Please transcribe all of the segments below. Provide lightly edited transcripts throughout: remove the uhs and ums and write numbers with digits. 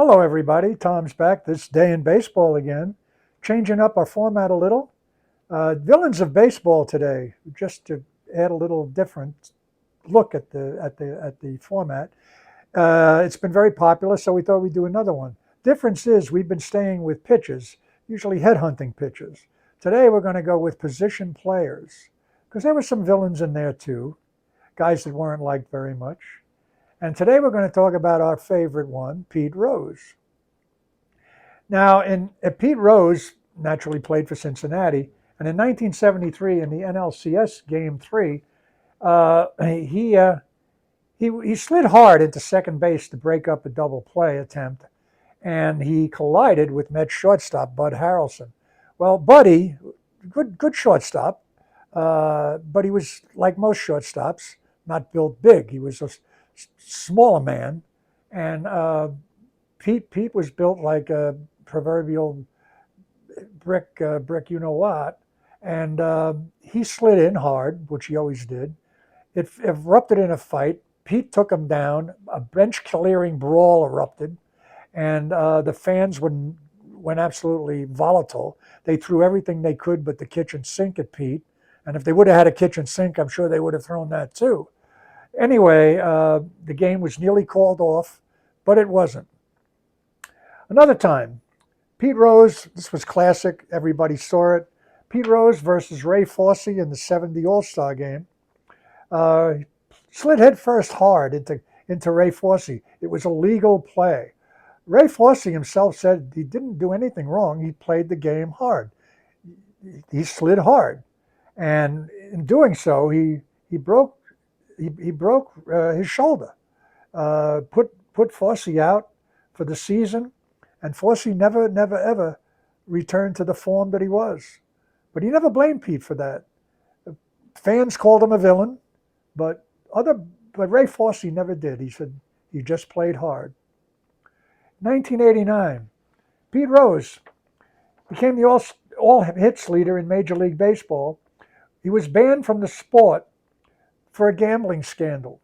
Hello, everybody. Tom's back this day in baseball again, changing up our format a little. Villains of baseball today, just to add a little different look at the format. It's been very popular, so we thought we'd do another one. Difference is we've been staying with pitchers, usually headhunting pitchers. Today we're going to go with position players because there were some villains in there too, guys that weren't liked very much. And today we're going to talk about our favorite one, Pete Rose. Now, Pete Rose naturally played for Cincinnati, and in 1973 in the NLCS Game 3, he slid hard into second base to break up a double play attempt, and he collided with Mets shortstop Bud Harrelson. Well, Buddy, good shortstop, but he was like most shortstops, not built big. He was a smaller man, and Pete was built like a proverbial brick, you know what, and he slid in hard, which he always did. It erupted in a fight. Pete took him down. A bench clearing brawl erupted, and the fans went absolutely volatile. They threw everything they could but the kitchen sink at Pete, and if they would have had a kitchen sink, I'm sure they would have thrown that too. Anyway, the game was nearly called off, but it wasn't. Another time, Pete Rose, this was classic, everybody saw it. Pete Rose versus Ray Fosse in the '70 All-Star game. He slid headfirst hard into Ray Fosse. It was a legal play. Ray Fosse himself said he didn't do anything wrong. He played the game hard. He slid hard. And in doing so, he broke his shoulder, put Fosse out for the season, and Fosse never ever returned to the form that he was. But he never blamed Pete for that. Fans called him a villain, but Ray Fosse never did. He said he just played hard. 1989, Pete Rose became the all hits leader in Major League Baseball. He was banned from the sport for a gambling scandal.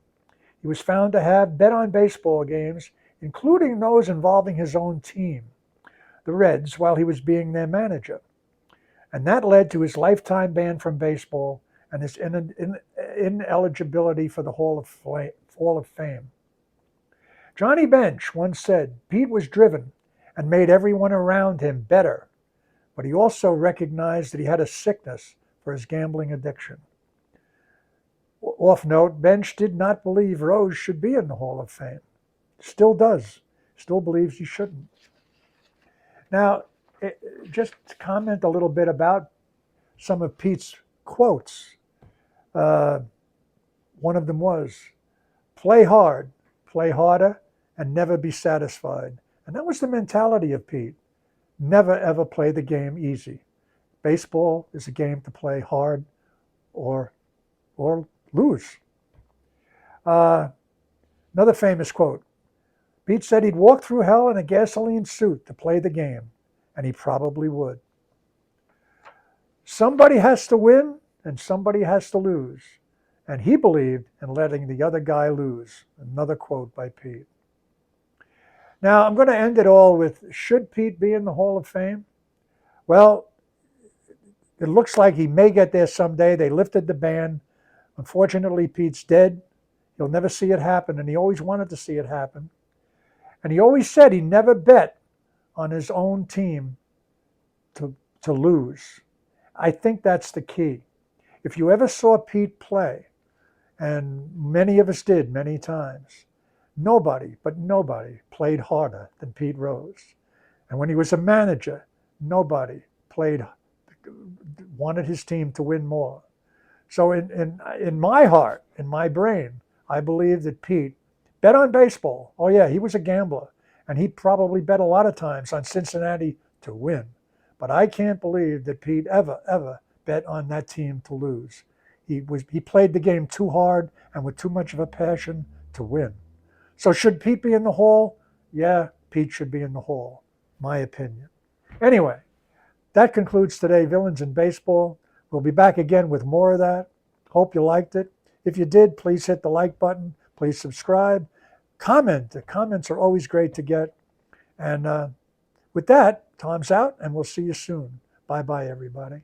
He was found to have bet on baseball games, including those involving his own team, the Reds, while he was being their manager. And that led to his lifetime ban from baseball and his ineligibility for the Hall of Fame. Johnny Bench once said Pete was driven and made everyone around him better, but he also recognized that he had a sickness for his gambling addiction. Off note, Bench did not believe Rose should be in the Hall of Fame. Still does. Still believes he shouldn't. Now, just to comment a little bit about some of Pete's quotes. One of them was, play hard, play harder, and never be satisfied. And that was the mentality of Pete. Never, ever play the game easy. Baseball is a game to play hard or lose. Another famous quote. Pete said he'd walk through hell in a gasoline suit to play the game, and he probably would. Somebody has to win and somebody has to lose, and he believed in letting the other guy lose. Another quote by Pete. Now, I'm going to end it all with, should Pete be in the Hall of Fame? Well, it looks like he may get there someday. They lifted the ban. Unfortunately, Pete's dead. He'll never see it happen, and he always wanted to see it happen. And he always said he never bet on his own team to lose. I think that's the key. If you ever saw Pete play, and many of us did many times, nobody played harder than Pete Rose. And when he was a manager, nobody wanted his team to win more. So in my heart, in my brain, I believe that Pete bet on baseball. Oh yeah, he was a gambler, and he probably bet a lot of times on Cincinnati to win. But I can't believe that Pete ever bet on that team to lose. He played the game too hard and with too much of a passion to win. So should Pete be in the Hall? Yeah, Pete should be in the Hall, my opinion. Anyway, that concludes today, Villains in Baseball. We'll be back again with more of that. Hope you liked it. If you did, please hit the like button. Please subscribe. Comment. The comments are always great to get. And with that, time's out, and we'll see you soon. Bye-bye, everybody.